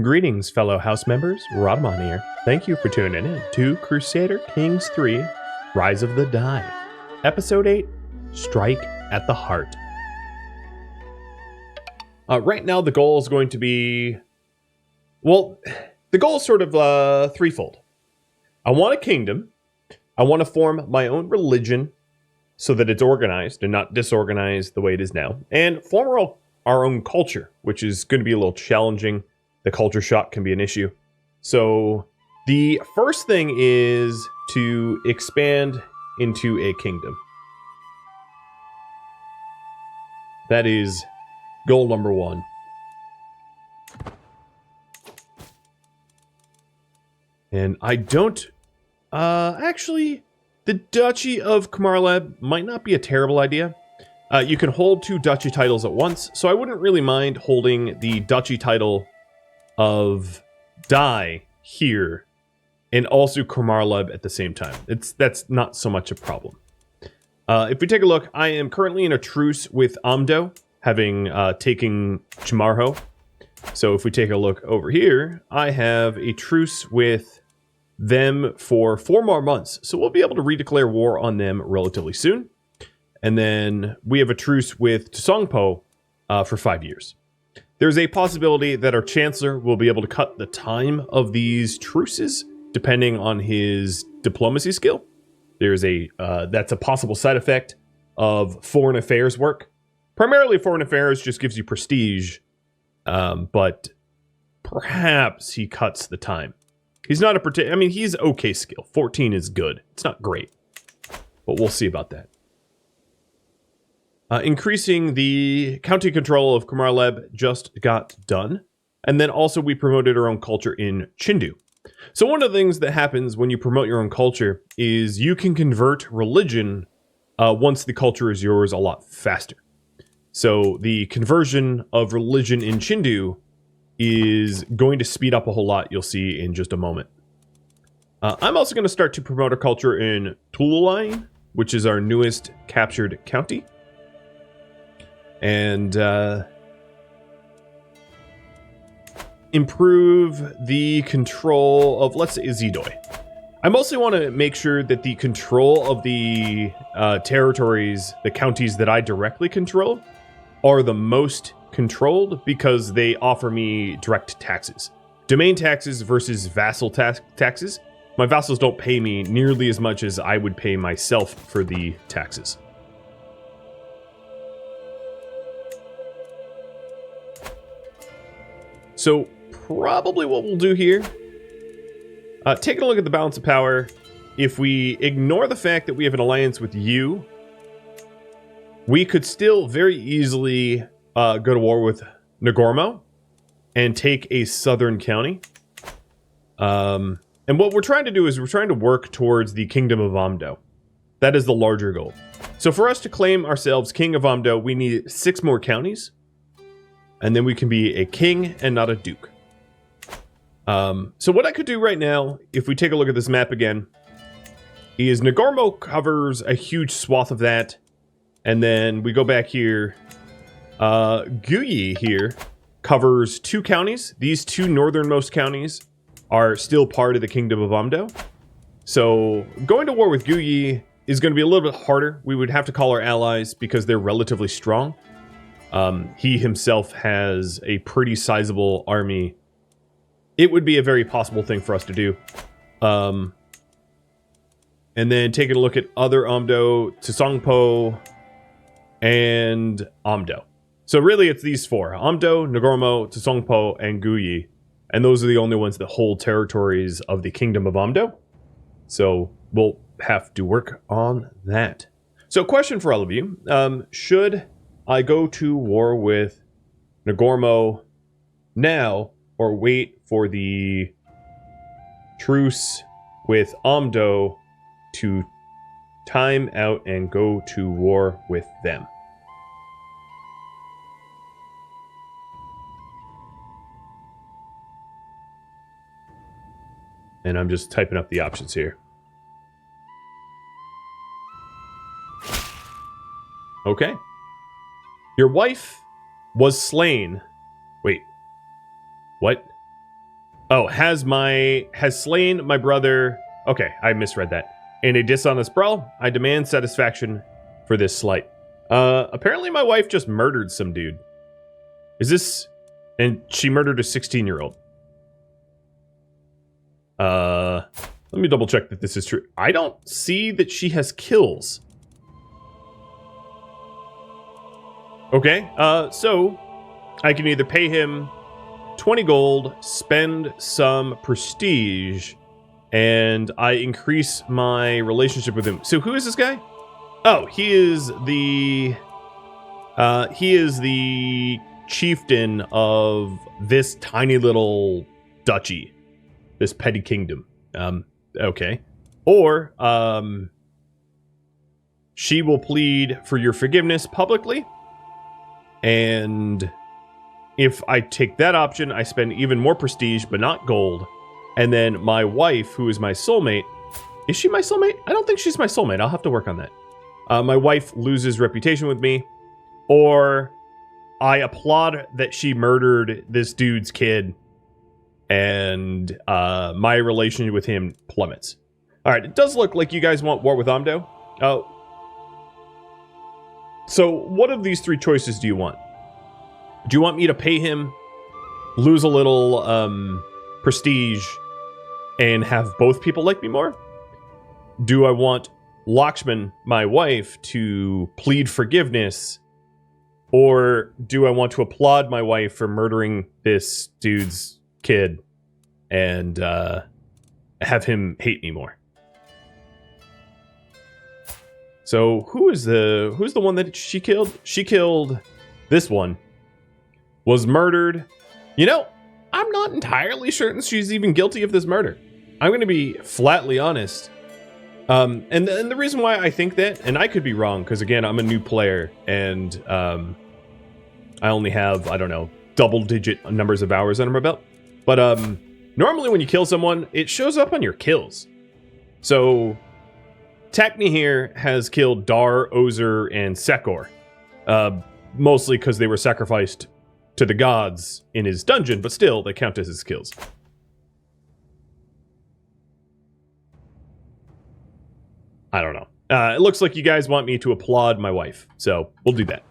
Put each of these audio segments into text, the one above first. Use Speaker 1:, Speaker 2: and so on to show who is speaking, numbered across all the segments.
Speaker 1: Greetings, fellow house members. Rhadamant here. Thank you for tuning in to Crusader Kings III, Rise of the Dive. Episode 8, Strike at the Heart. Right now, the goal is going to be... Well, the goal is sort of threefold. I want a kingdom. I want to form my own religion so that it's organized and not disorganized the way it is now. And form our own culture, which is going to be a little challenging. The culture shock can be an issue. So the first thing is to expand into a kingdom. That is goal number one. And I don't... actually, the Duchy of Khmarleb might not be a terrible idea. You can hold 2 duchy titles at once, so I wouldn't really mind holding the duchy title of Dai here and also Khmarleb at the same time. That's not so much a problem. If we take a look, I am currently in a truce with Amdo, having taken Chimarho. So if we take a look over here, I have a truce with them for 4 more months. So we'll be able to redeclare war on them relatively soon. And then we have a truce with Tsongpo for 5 years. There's a possibility that our Chancellor will be able to cut the time of these truces, depending on his diplomacy skill. There's that's a possible side effect of foreign affairs work. Primarily, foreign affairs just gives you prestige, but perhaps he cuts the time. He's not he's okay skill. 14 is good. It's not great, but we'll see about that. Increasing the county control of Khmarleb just got done. And then also we promoted our own culture in Chindu. So one of the things that happens when you promote your own culture is you can convert religion once the culture is yours a lot faster. So the conversion of religion in Chindu is going to speed up a whole lot, you'll see in just a moment. I'm also going to start to promote our culture in Bloodline, which is our newest captured county. And improve the control of, let's say, Zidoy. I mostly want to make sure that the control of the territories, the counties that I directly control, are the most controlled because they offer me direct taxes. Domain taxes versus vassal taxes. My vassals don't pay me nearly as much as I would pay myself for the taxes. So probably what we'll do here, taking a look at the balance of power, if we ignore the fact that we have an alliance with you, we could still very easily go to war with Nagorno and take a southern county. And what we're trying to do is we're trying to work towards the Kingdom of Amdo. That is the larger goal. So for us to claim ourselves King of Amdo, we need 6 more counties. And then we can be a king and not a duke. So what I could do right now, if we take a look at this map again, is Nagorno covers a huge swath of that. And then we go back here. Guyi here covers 2 counties. These 2 northernmost counties are still part of the Kingdom of Amdo. So going to war with Guyi is going to be a little bit harder. We would have to call our allies because they're relatively strong. He himself has a pretty sizable army. It would be a very possible thing for us to do. And then taking a look at other Amdo, Tsongpo, and Amdo. So really it's these 4. Amdo, Nagorno, Tsongpo, and Guyi. And those are the only ones that hold territories of the Kingdom of Amdo. So we'll have to work on that. So question for all of you. Should I go to war with Nagorno now or wait for the truce with Amdo to time out and go to war with them? And I'm just typing up the options here. Okay. Your wife was slain. Wait. What? Oh, has slain my brother. Okay, I misread that. In a dishonest brawl, I demand satisfaction for this slight. Apparently my wife just murdered some dude. Is this... And she murdered a 16-year-old. Let me double check that this is true. I don't see that she has kills. Okay, so I can either pay him 20 gold, spend some prestige, and I increase my relationship with him. So who is this guy? Oh, he is the chieftain of this tiny little duchy, this petty kingdom. Okay. Or, she will plead for your forgiveness publicly, and if I take that option, I spend even more prestige, but not gold. And then my wife, who is my soulmate... Is she my soulmate? I don't think she's my soulmate. I'll have to work on that. My wife loses reputation with me. Or I applaud that she murdered this dude's kid. And my relationship with him plummets. Alright, it does look like you guys want war with Amdo. So what of these three choices do you want? Do you want me to pay him, lose a little prestige, and have both people like me more? Do I want Lakshman, my wife, to plead forgiveness? Or do I want to applaud my wife for murdering this dude's kid and have him hate me more? So who's the one that she killed? She killed this one. Was murdered. You know, I'm not entirely certain she's even guilty of this murder. I'm going to be flatly honest. And the reason why I think that, and I could be wrong, because again, I'm a new player, and I only have, I don't know, double-digit numbers of hours under my belt. But normally when you kill someone, it shows up on your kills. So Takni here has killed Dar, Ozer, and Sekor. Mostly because they were sacrificed to the gods in his dungeon, but still, they count as his kills. I don't know. It looks like you guys want me to applaud my wife, so we'll do that.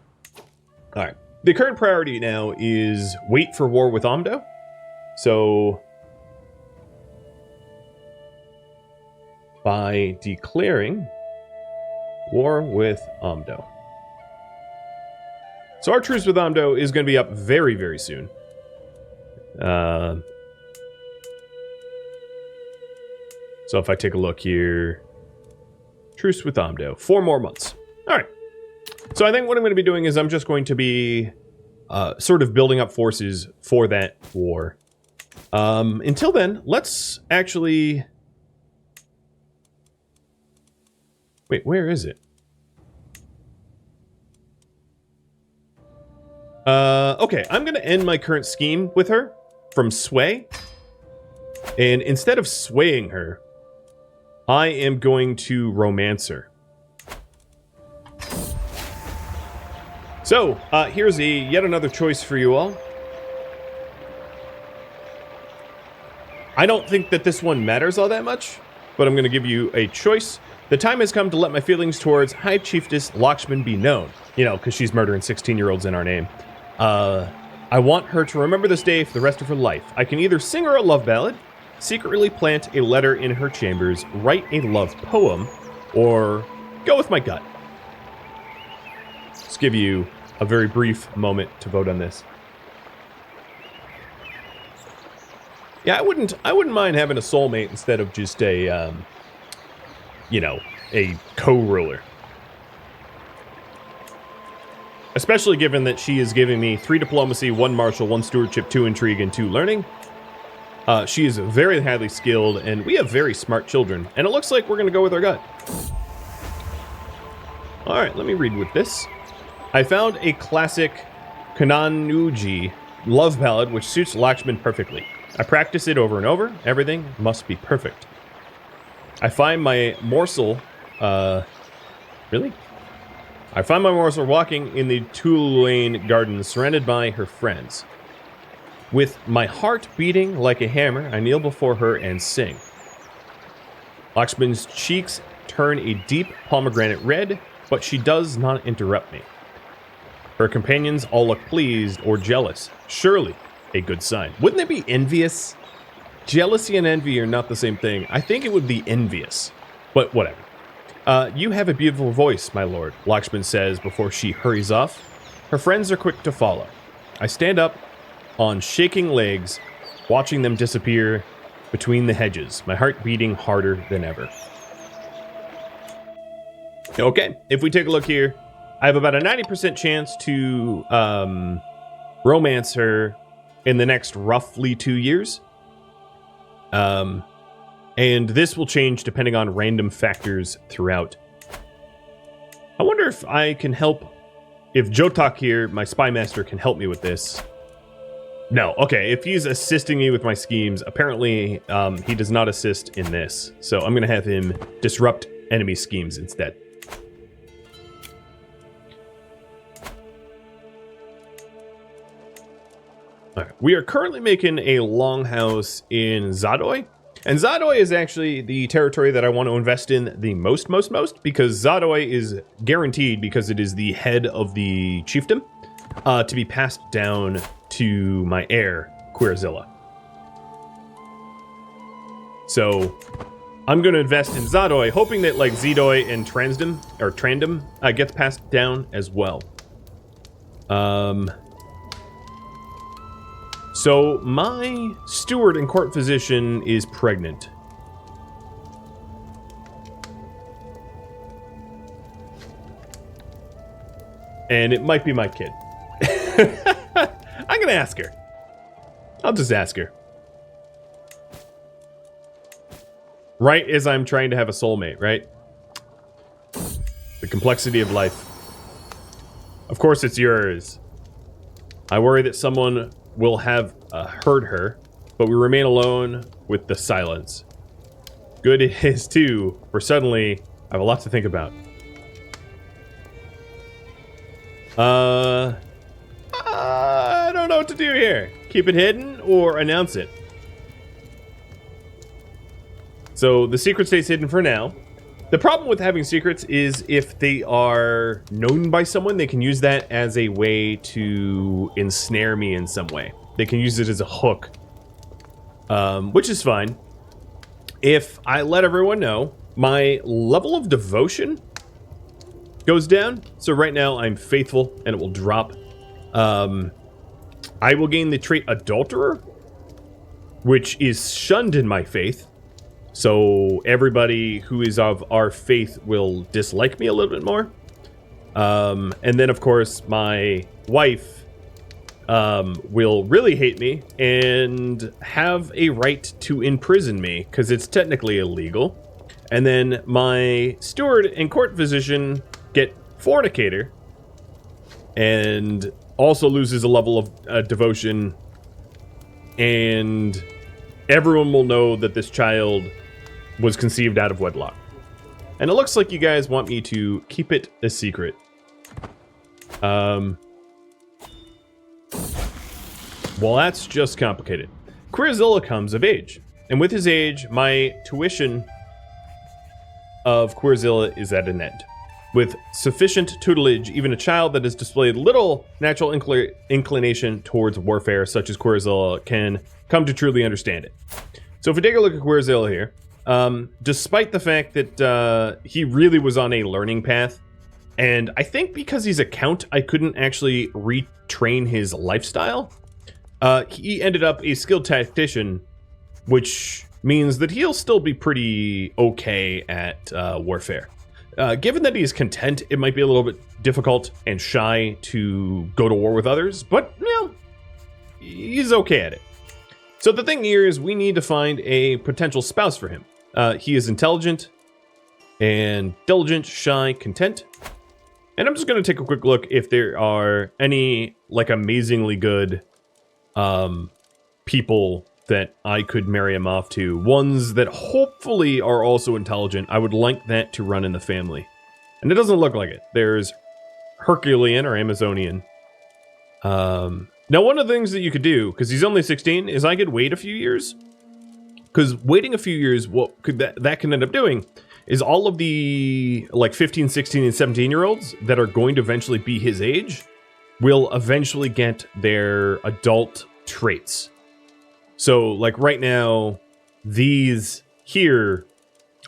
Speaker 1: Alright. The current priority now is wait for war with Amdo. So, by declaring war with Amdo. So our truce with Amdo is going to be up very, very soon. So if I take a look here, truce with Amdo, 4 more months. All right. So I think what I'm going to be doing is I'm just going to be sort of building up forces for that war. Until then, let's actually... Wait, where is it? Okay, I'm going to end my current scheme with her from sway. And instead of swaying her, I am going to romance her. So, here's yet another choice for you all. I don't think that this one matters all that much, but I'm going to give you a choice. The time has come to let my feelings towards High Chiefess Lakshman be known. You know, because she's murdering 16-year-olds in our name. I want her to remember this day for the rest of her life. I can either sing her a love ballad, secretly plant a letter in her chambers, write a love poem, or go with my gut. Let's give you a very brief moment to vote on this. Yeah, I wouldn't mind having a soulmate instead of just a, you know, a co-ruler. Especially given that she is giving me 3 diplomacy, 1 martial, 1 stewardship, 2 intrigue, and 2 learning. She is very highly skilled, and we have very smart children. And it looks like we're going to go with our gut. Alright, let me read with this. I found a classic Kananuji love ballad which suits Lakshman perfectly. I practice it over and over. Everything must be perfect. I find my morsel... Really? I find my morsel walking in the Tulane garden surrounded by her friends. With my heart beating like a hammer, I kneel before her and sing. Lakshman's cheeks turn a deep pomegranate red, but she does not interrupt me. Her companions all look pleased or jealous. Surely a good sign. Wouldn't they be envious? Jealousy and envy are not the same thing. I think it would be envious, but whatever. You have a beautiful voice, my lord, Lakshman says before she hurries off. Her friends are quick to follow. I stand up on shaking legs, watching them disappear between the hedges, my heart beating harder than ever. Okay, if we take a look here, I have about a 90% chance to romance her in the next roughly 2 years. And this will change depending on random factors throughout. I wonder if I can help, if Jotak here, my spy master, can help me with this. No, okay, if he's assisting me with my schemes, apparently he does not assist in this. So I'm going to have him disrupt enemy schemes instead. All right. We are currently making a longhouse in Zadoi. And Zadoi is actually the territory that I want to invest in the most, because Zadoi is guaranteed, because it is the head of the chiefdom, to be passed down to my heir, Queerzilla. So I'm going to invest in Zadoi, hoping that like Zedoi and Trandom gets passed down as well. So my steward and court physician is pregnant. And it might be my kid. I'm gonna ask her. I'll just ask her. Right as I'm trying to have a soulmate, right? The complexity of life. Of course it's yours. I worry that someone will have heard her, but we remain alone with the silence. Good it is too, for suddenly I have a lot to think about. I don't know what to do here. Keep it hidden or announce it. So the secret stays hidden for now. The problem with having secrets is if they are known by someone, they can use that as a way to ensnare me in some way. They can use it as a hook, which is fine. If I let everyone know, my level of devotion goes down. So right now I'm faithful and it will drop. I will gain the trait Adulterer, which is shunned in my faith. So everybody who is of our faith will dislike me a little bit more. And then, of course, my wife will really hate me and have a right to imprison me because it's technically illegal. And then my steward and court physician get fornicator and also loses a level of devotion. And everyone will know that this child was conceived out of wedlock. And it looks like you guys want me to keep it a secret. Well, that's just complicated. Queerzilla comes of age. And with his age, my tuition of Queerzilla is at an end. With sufficient tutelage, even a child that has displayed little natural inclination towards warfare, such as Queerzilla, can come to truly understand it. So if we take a look at Queerzilla here, despite the fact that he really was on a learning path, and I think because he's a count, I couldn't actually retrain his lifestyle, he ended up a skilled tactician, which means that he'll still be pretty okay at warfare. Given that he's content, it might be a little bit difficult and shy to go to war with others, but, you know, he's okay at it. So the thing here is we need to find a potential spouse for him. He is intelligent and diligent, shy, content. And I'm just going to take a quick look if there are any, like, amazingly good people that I could marry him off to. Ones that hopefully are also intelligent. I would like that to run in the family. And it doesn't look like it. There's Herculean or Amazonian. Now, one of the things that you could do, because he's only 16, is I could wait a few years. Because waiting a few years, what could that can end up doing is all of the like 15, 16, and 17-year-olds that are going to eventually be his age will eventually get their adult traits. So, like right now, these here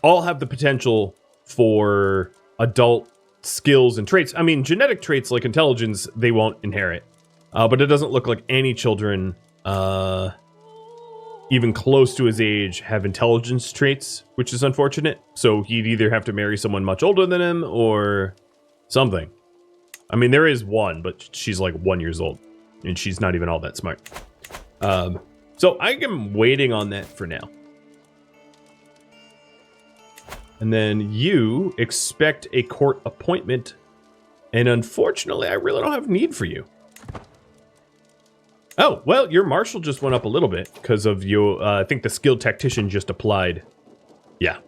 Speaker 1: all have the potential for adult skills and traits. I mean, genetic traits like intelligence, they won't inherit. But it doesn't look like any children, even close to his age, have intelligence traits, which is unfortunate. So he'd either have to marry someone much older than him or something. I mean, there is one, but she's like 1 year old, and she's not even all that smart. So I am waiting on that for now. And then you expect a court appointment, and unfortunately, I really don't have need for you. Oh, well, your marshal just went up a little bit because of your, I think the skilled tactician just applied. Yeah.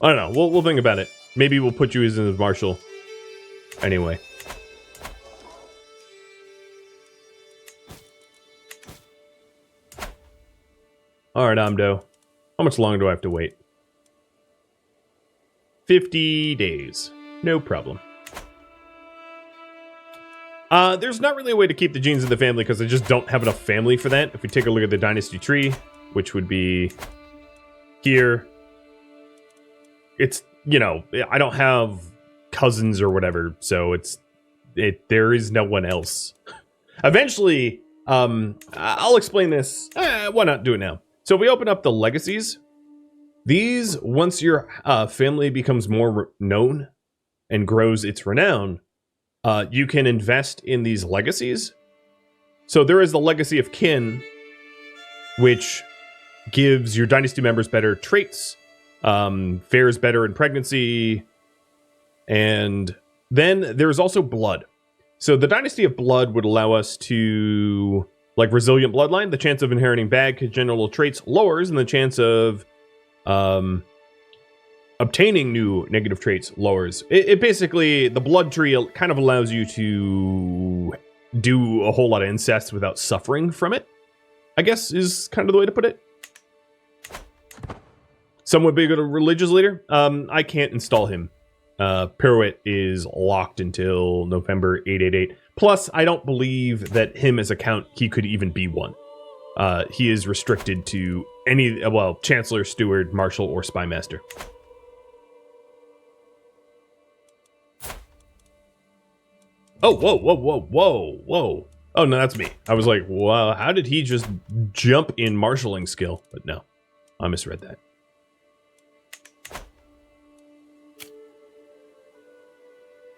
Speaker 1: I don't know. We'll think about it. Maybe we'll put you as a marshal. Anyway. All right, Amdo. How much longer do I have to wait? 50 days. No problem. There's not really a way to keep the genes in the family because I just don't have enough family for that. If we take a look at the Dynasty Tree, which would be here, it's, you know, I don't have cousins or whatever, so there is no one else. Eventually, I'll explain this. Why not do it now? So we open up the Legacies. These, once your family becomes more known and grows its renown, you can invest in these legacies. So there is the Legacy of Kin, which gives your dynasty members better traits, fares better in pregnancy, and then there's also Blood. So the Dynasty of Blood would allow us to, like Resilient Bloodline, the chance of inheriting bad congenital traits lowers, and the chance of obtaining new negative traits lowers. It basically, the blood tree kind of allows you to do a whole lot of incest without suffering from it, I guess is kind of the way to put it. Some would be a good religious leader. I can't install him. Pirouette is locked until November 888. Plus, I don't believe that him as a count, he could even be one. He is restricted to any, well, Chancellor, Steward, Marshal, or Spy Master. Oh, whoa, whoa, whoa, whoa, whoa. Oh, no, that's me. I was like, wow, how did he just jump in marshalling skill? But no, I misread that.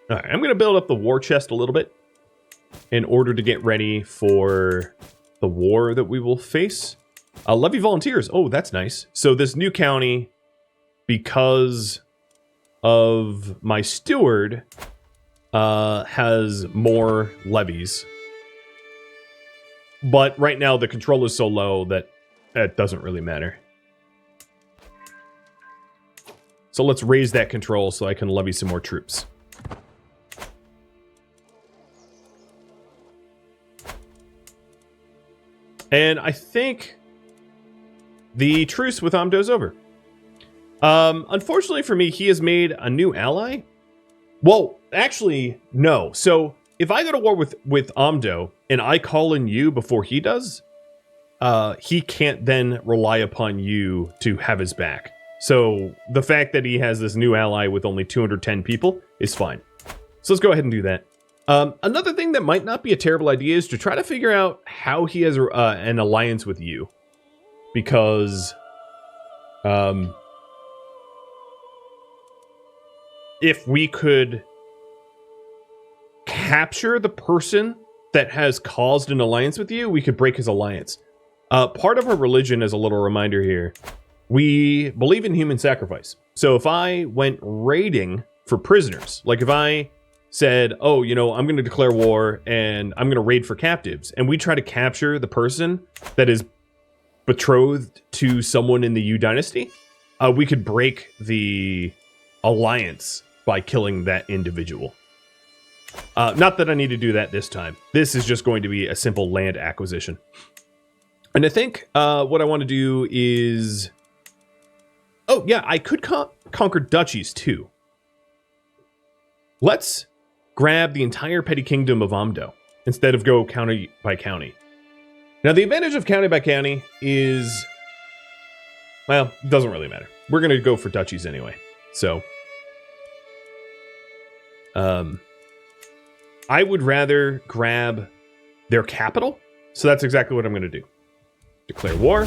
Speaker 1: All right, I'm going to build up the war chest a little bit in order to get ready for the war that we will face. Levy volunteers. Oh, that's nice. So this new county, because of my steward, has more levies. But right now the control is so low that it doesn't really matter. So let's raise that control so I can levy some more troops. And I think the truce with Amdo's over. Unfortunately for me, he has made a new ally. Well, actually, no. So if I go to war with Amdo and I call in you before he does, he can't then rely upon you to have his back. So the fact that he has this new ally with only 210 people is fine. So let's go ahead and do that. Another thing that might not be a terrible idea is to try to figure out how he has an alliance with you. Because if we could capture the person that has caused an alliance with you, we could break his alliance. Part of our religion, as a little reminder here, we believe in human sacrifice. So if I went raiding for prisoners, like if I said, oh, you know, I'm going to declare war and I'm going to raid for captives, and we try to capture the person that is betrothed to someone in the Yu Dynasty, we could break the alliance by killing that individual. Not that I need to do that this time. This is just going to be a simple land acquisition. And I think what I want to do is... Oh, yeah, I could conquer duchies, too. Let's grab the entire petty kingdom of Amdo instead of go county by county. Now, the advantage of county by county is... Well, it doesn't really matter. We're going to go for duchies anyway. So... I would rather grab their capital. So that's exactly what I'm going to do. Declare war.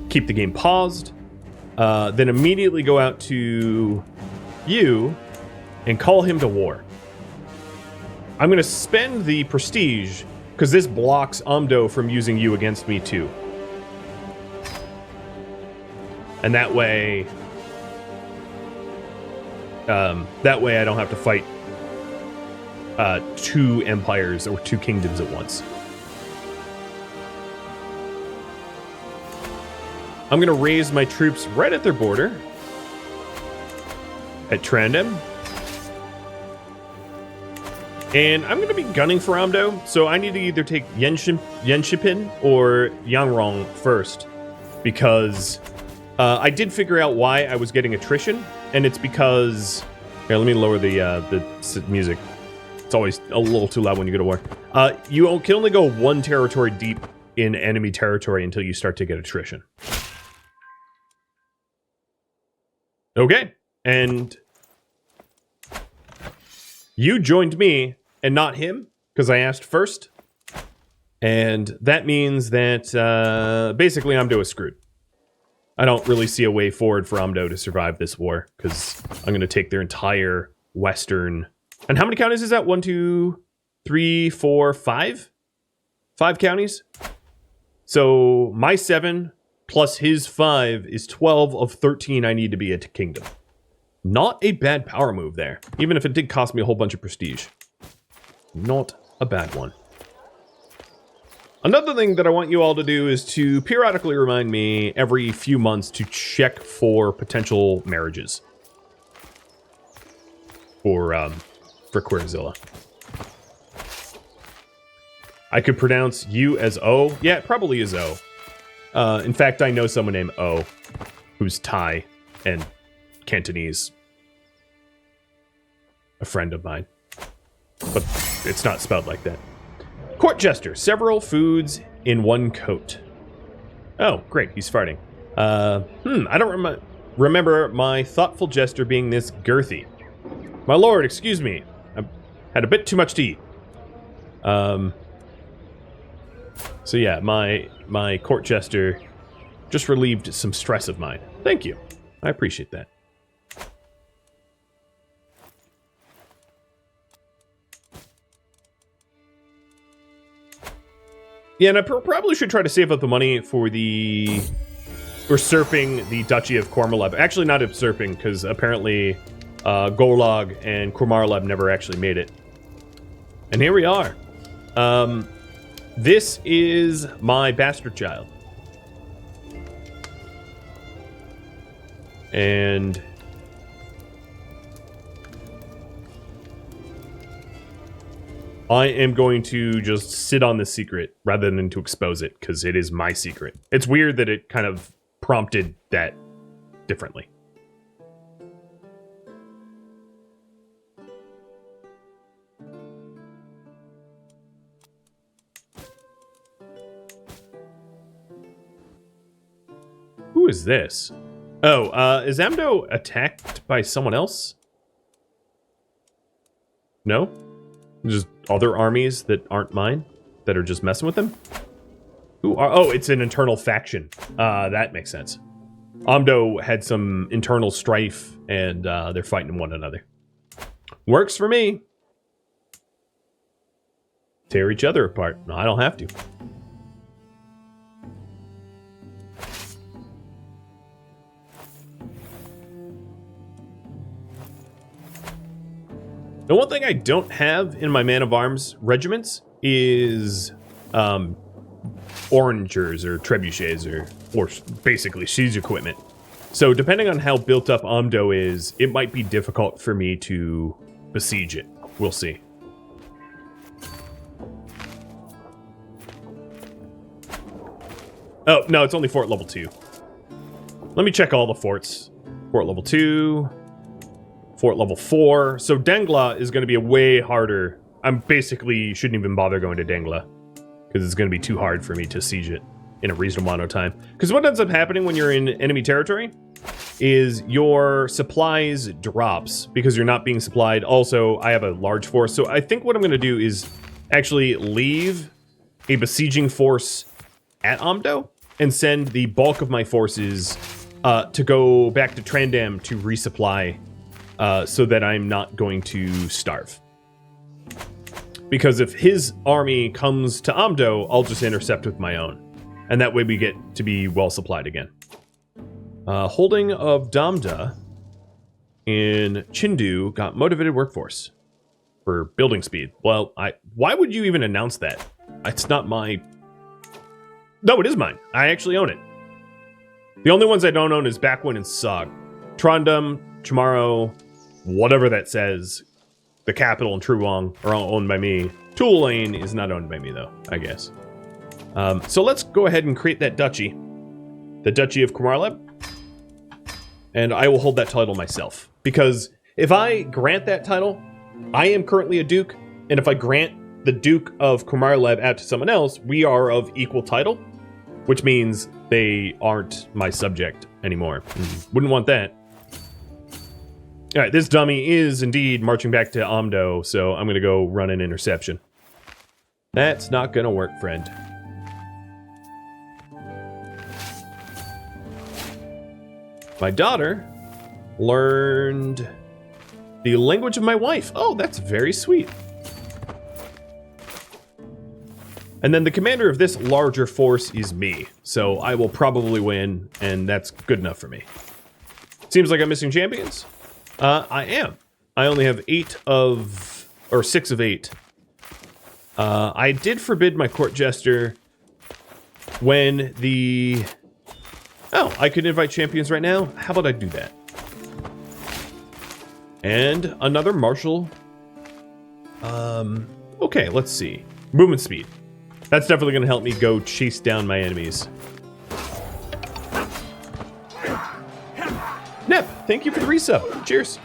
Speaker 1: Keep the game paused. Then immediately go out to you and call him to war. I'm going to spend the prestige because this blocks Amdo from using you against me too. And that way I don't have to fight two empires or two kingdoms at once. I'm going to raise my troops right at their border at Trandem. And I'm going to be gunning for Amdo, so I need to either take Yenshipin or Yangrong first, because I did figure out why I was getting attrition, and it's because... Here, let me lower the music. It's always a little too loud when you go to war. You can only go one territory deep in enemy territory until you start to get attrition. Okay, and you joined me and not him because I asked first, and that means that basically Amdo is screwed. I don't really see a way forward for Amdo to survive this war because I'm going to take their entire western. And how many counties is that? 1, 2, 3, 4, 5? 5 counties. So my 7 plus his 5 is 12 of 13 I need to be a kingdom. Not a bad power move there, even if it did cost me a whole bunch of prestige. Not a bad one. Another thing that I want you all to do is to periodically remind me every few months to check for potential marriages. For Queerzilla. I could pronounce you as O. Yeah, it probably is O. In fact, I know someone named O who's Thai and Cantonese. A friend of mine. But it's not spelled like that. Court Jester. Several foods in one coat. Oh, great. He's farting. I don't remember my thoughtful jester being this girthy. My lord, excuse me. I had a bit too much to eat. So yeah, my court jester just relieved some stress of mine. Thank you. I appreciate that. Yeah, and I probably should try to save up the money for the usurping the Duchy of Kormalev. Actually, not usurping, because apparently Golog and Kormarlev never actually made it. And here we are. This is my bastard child. And I am going to just sit on this secret rather than to expose it, because it is my secret. It's weird that it kind of prompted that differently. Who is this? Oh, is Amdo attacked by someone else? No? Just other armies that aren't mine? That are just messing with them? Who are... Oh, it's an internal faction. That makes sense. Amdo had some internal strife, and they're fighting one another. Works for me. Tear each other apart. No, I don't have to. The one thing I don't have in my Man of Arms regiments is orangers or trebuchets or basically siege equipment. So depending on how built up Amdo is, it might be difficult for me to besiege it. We'll see. Oh, no, it's only fort level 2. Let me check all the forts. Fort level 2. Fort level 4. So Dengla is going to be a way harder. I'm basically shouldn't even bother going to Dengla, because it's going to be too hard for me to siege it in a reasonable amount of time. Because what ends up happening when you're in enemy territory is your supplies drops because you're not being supplied. Also, I have a large force. So I think what I'm going to do is actually leave a besieging force at Amdo and send the bulk of my forces to go back to Trandam to resupply so that I'm not going to starve. Because if his army comes to Amdo, I'll just intercept with my own. And that way we get to be well supplied again. Holding of Damda in Chindu got motivated workforce for building speed. Well, why would you even announce that? It's not my... No, it is mine. I actually own it. The only ones I don't own is Bakwin and Sog. Trondheim, Chamorro, whatever that says, the capital and Truwong are all owned by me. Tulane is not owned by me, though, I guess. So let's go ahead and create that duchy. The Duchy of Kumarleb. And I will hold that title myself. Because if I grant that title, I am currently a duke. And if I grant the Duke of Kumarleb out to someone else, we are of equal title. Which means they aren't my subject anymore. Wouldn't want that. Alright, this dummy is indeed marching back to Amdo, so I'm going to go run an interception. That's not going to work, friend. My daughter learned the language of my wife. Oh, that's very sweet. And then the commander of this larger force is me, so I will probably win, and that's good enough for me. Seems like I'm missing champions. I am. I only have 6 of 8. I did forbid my court jester when the... Oh, I could invite champions right now? How about I do that? And another marshal. Okay, let's see. Movement speed. That's definitely going to help me go chase down my enemies. Nep, thank you for the resub. Cheers.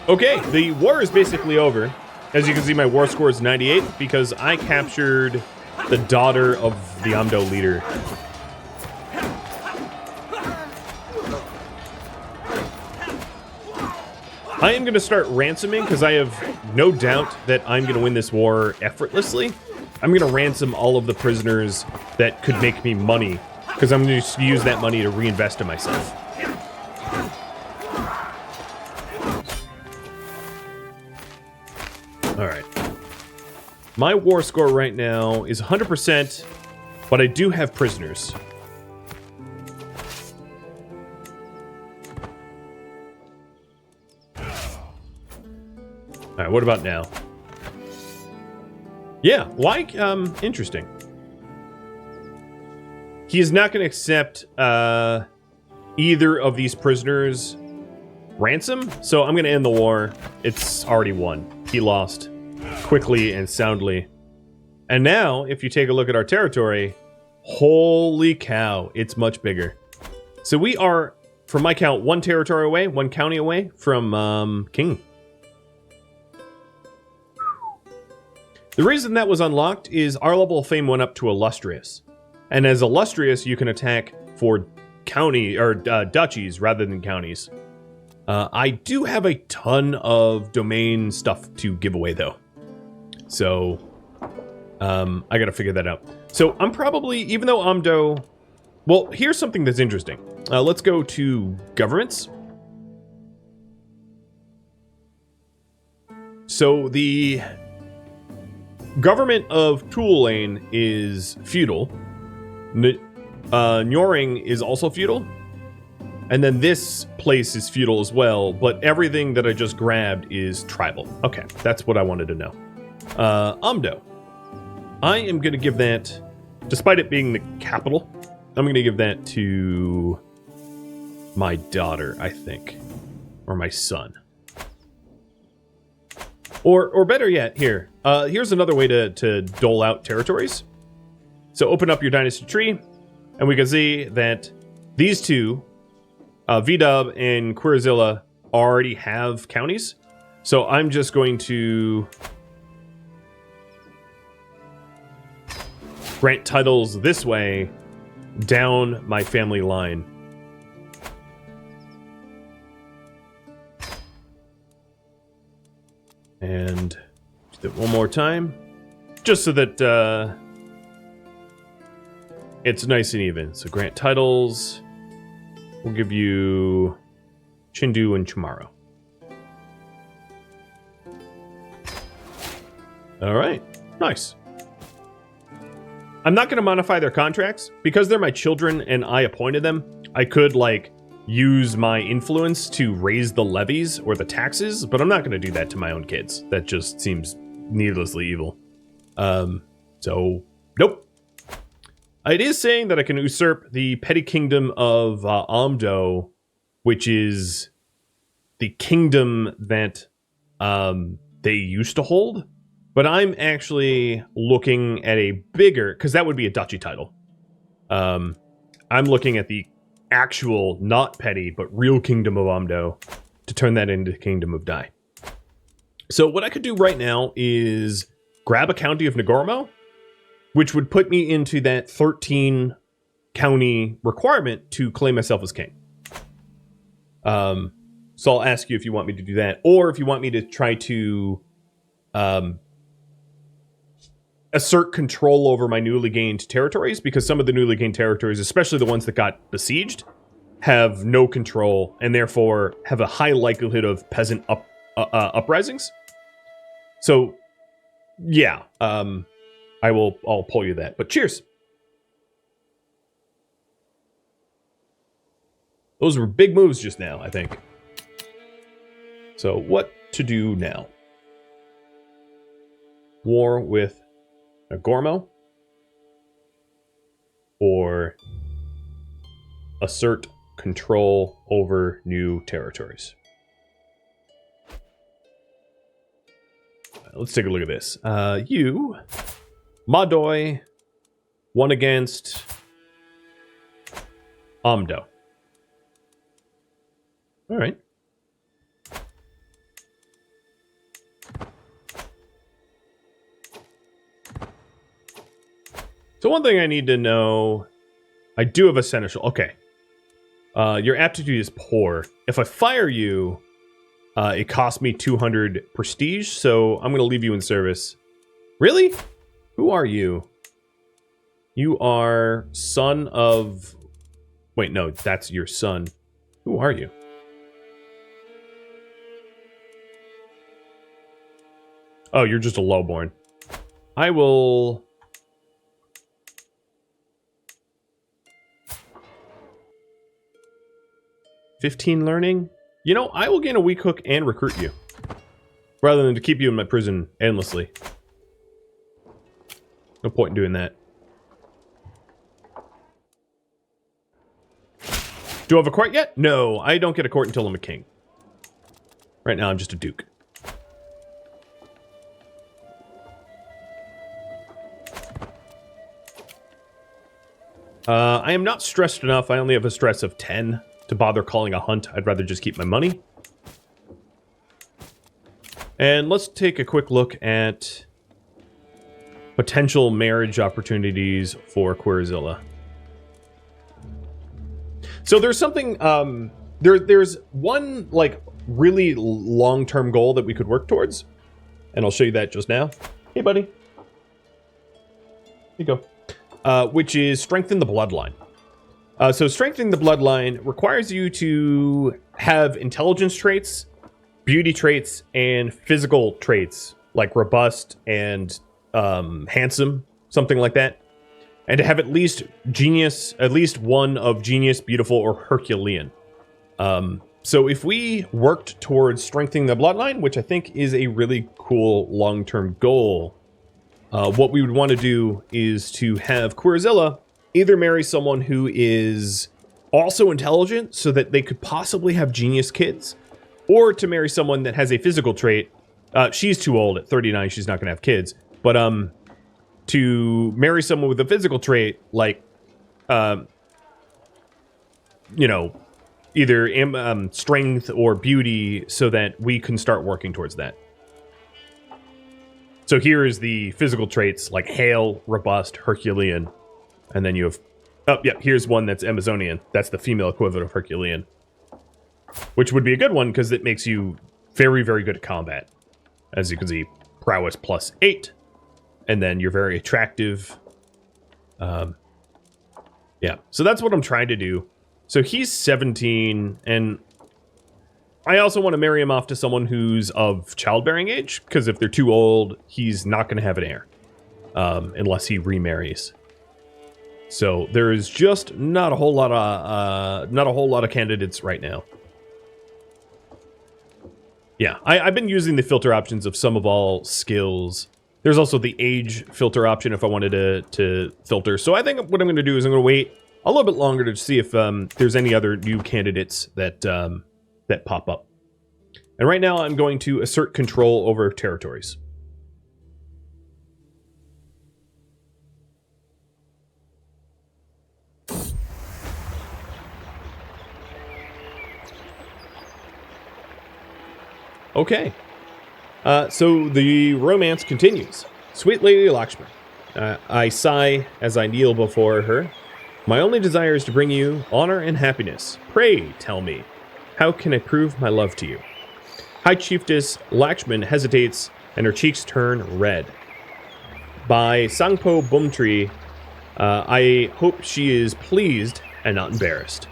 Speaker 1: Okay, the war is basically over. As you can see, my war score is 98 because I captured the daughter of the Amdo leader. I am going to start ransoming because I have no doubt that I'm going to win this war effortlessly. I'm going to ransom all of the prisoners that could make me money because I'm going to use that money to reinvest in myself. All right. My war score right now is 100%, but I do have prisoners. All right, what about now? Yeah, like, interesting. He is not going to accept either of these prisoners' ransom, so I'm going to end the war. It's already won. He lost quickly and soundly. And now, if you take a look at our territory, holy cow, it's much bigger. So we are, from my count, 1 territory away, 1 county away from King. The reason that was unlocked is our level of fame went up to Illustrious. And as Illustrious, you can attack for county or duchies rather than counties. I do have a ton of domain stuff to give away, though. So, I gotta figure that out. So, I'm probably, even though Amdo... Well, here's something that's interesting. Let's go to governments. So, the government of Tulane is feudal. Nyoring is also feudal. And then this place is feudal as well, but everything that I just grabbed is tribal. Okay, that's what I wanted to know. Amdo. I am going to give that, despite it being the capital, I'm going to give that to my daughter, I think. Or my son. Or better yet, here. Here's another way to dole out territories. So open up your Dynasty Tree, and we can see that these two, VW and Queerzilla, already have counties. So I'm just going to grant titles this way down my family line. And do that one more time, just so that it's nice and even. So grant titles. We'll give you Chindu and Chamorro. All right, nice. I'm not going to modify their contracts because they're my children and I appointed them. I could like use my influence to raise the levies or the taxes, but I'm not going to do that to my own kids. That just seems needlessly evil. So nope. It is saying that I can usurp the petty kingdom of Amdo, which is the kingdom that they used to hold. But I'm actually looking at a bigger, because that would be a duchy title. I'm looking at the actual, not petty, but real kingdom of Amdo to turn that into the kingdom of Dai. So what I could do right now is grab a county of Nagorno, which would put me into that 13 county requirement to claim myself as king. So I'll ask you if you want me to do that, or if you want me to try to assert control over my newly gained territories, because some of the newly gained territories, especially the ones that got besieged, have no control and therefore have a high likelihood of peasant uprisings. So, yeah, I'll pull you that. But cheers. Those were big moves just now, I think. So what to do now? War with Nagorno, or assert control over new territories. Let's take a look at this. You, Madoi, won against Amdo. All right. So one thing I need to know, I do have a seneschal. Okay. Your aptitude is poor. If I fire you, it costs me 200 prestige, so I'm going to leave you in service. Really? Who are you? You are son of... Wait, no, that's your son. Who are you? Oh, you're just a lowborn. I will... 15 learning? You know, I will gain a weak hook and recruit you, rather than to keep you in my prison endlessly. No point in doing that. Do I have a court yet? No, I don't get a court until I'm a king. Right now, I'm just a duke. I am not stressed enough. I only have a stress of 10 to bother calling a hunt. I'd rather just keep my money. And let's take a quick look at potential marriage opportunities for Queerzilla. So there's something, there's one like really long-term goal that we could work towards, and I'll show you that just now. Hey, buddy. Here you go. Which is strengthen the bloodline. So strengthening the bloodline requires you to have intelligence traits, beauty traits, and physical traits, like robust and handsome, something like that. And to have at least one of genius, beautiful, or Herculean. So if we worked towards strengthening the bloodline, which I think is a really cool long-term goal, what we would want to do is to have Queerzilla either marry someone who is also intelligent so that they could possibly have genius kids, or to marry someone that has a physical trait. She's too old at 39. She's not going to have kids. But to marry someone with a physical trait like, you know, either strength or beauty, so that we can start working towards that. So here is the physical traits like hale, robust, Herculean, and then you have, oh yeah, here's one that's Amazonian. That's the female equivalent of Herculean, which would be a good one because it makes you very, very good at combat. As you can see, prowess +8, and then you're very attractive. Yeah, so that's what I'm trying to do. So he's 17, and I also want to marry him off to someone who's of childbearing age, because if they're too old, he's not going to have an heir, unless he remarries. So there is just not a whole lot of candidates right now. Yeah, I've been using the filter options of some of all skills. There's also the age filter option if I wanted to filter. So I think what I'm going to do is I'm going to wait a little bit longer to see if there's any other new candidates that that pop up. And right now I'm going to assert control over territories. Okay. So the romance continues. Sweet Lady Lakshman. I sigh as I kneel before her. My only desire is to bring you honor and happiness. Pray tell me, how can I prove my love to you? High Chiefess Lakshman hesitates and her cheeks turn red. By Sangpo Bumtree, I hope she is pleased and not embarrassed.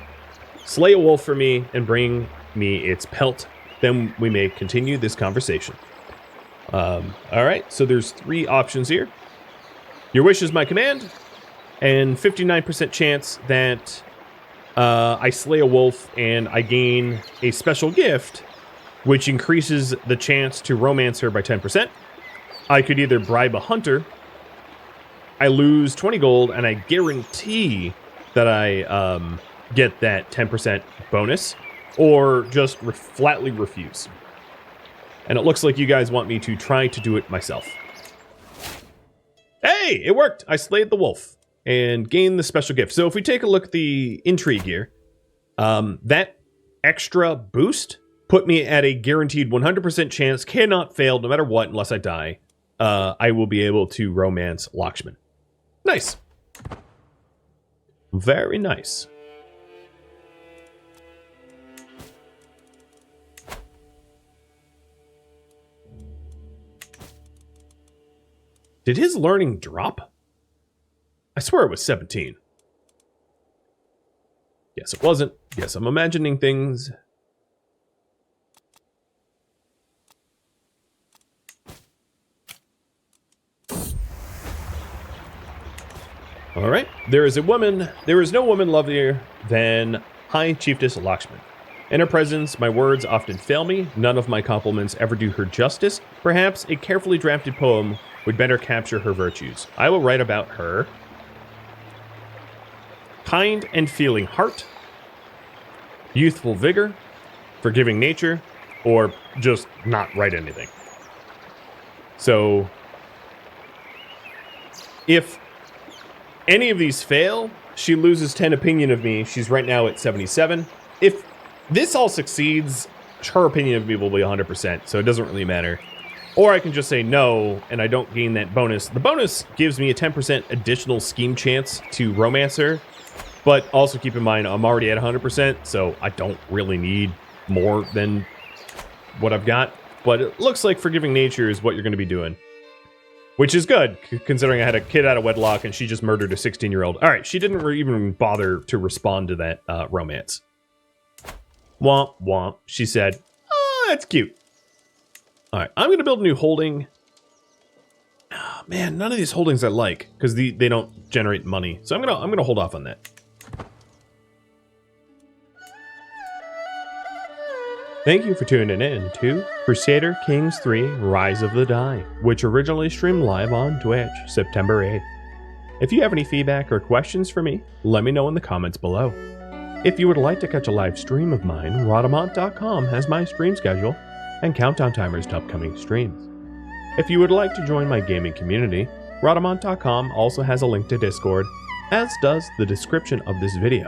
Speaker 1: Slay a wolf for me and bring me its pelt. Then we may continue this conversation. All right, so there's 3 options here. Your wish is my command, and 59% chance that I slay a wolf and I gain a special gift, which increases the chance to romance her by 10%. I could either bribe a hunter, I lose 20 gold, and I guarantee that I get that 10% bonus, or just flatly refuse. And it looks like you guys want me to try to do it myself. Hey, it worked! I slayed the wolf and gained the special gift. So if we take a look at the intrigue here, that extra boost put me at a guaranteed 100% chance, cannot fail no matter what unless I die. I will be able to romance Lakshman. Nice. Very nice. Did his learning drop? I swear it was 17. Yes, it wasn't. Yes, I'm imagining things. All right. There is no woman lovelier than High Chiefess Lakshman. In her presence, my words often fail me. None of my compliments ever do her justice. Perhaps a carefully drafted poem would better capture her virtues. I will write about her. Kind and feeling heart, youthful vigor, forgiving nature, or just not write anything. So, if any of these fail, she loses 10 opinion of me. She's right now at 77. If this all succeeds, her opinion of me will be 100%, so it doesn't really matter. Or I can just say no, and I don't gain that bonus. The bonus gives me a 10% additional scheme chance to romance her, but also keep in mind, I'm already at 100%, so I don't really need more than what I've got. But it looks like forgiving nature is what you're going to be doing, which is good, considering I had a kid out of wedlock and she just murdered a 16-year-old. All right, she didn't even bother to respond to that romance. Womp, womp, she said. Oh, that's cute. All right, I'm going to build a new holding. Oh, man, none of these holdings I like because they don't generate money. So I'm gonna hold off on that. Thank you for tuning in to Crusader Kings III: Rise of the Die, which originally streamed live on Twitch September 8th. If you have any feedback or questions for me, let me know in the comments below. If you would like to catch a live stream of mine, Rhadamant.com has my stream schedule and countdown timers to upcoming streams. If you would like to join my gaming community, Rhadamant.com also has a link to Discord, as does the description of this video.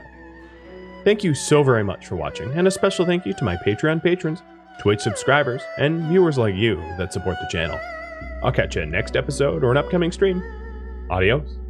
Speaker 1: Thank you so very much for watching, and a special thank you to my Patreon patrons, Twitch subscribers, and viewers like you that support the channel. I'll catch you in next episode or an upcoming stream. Adios.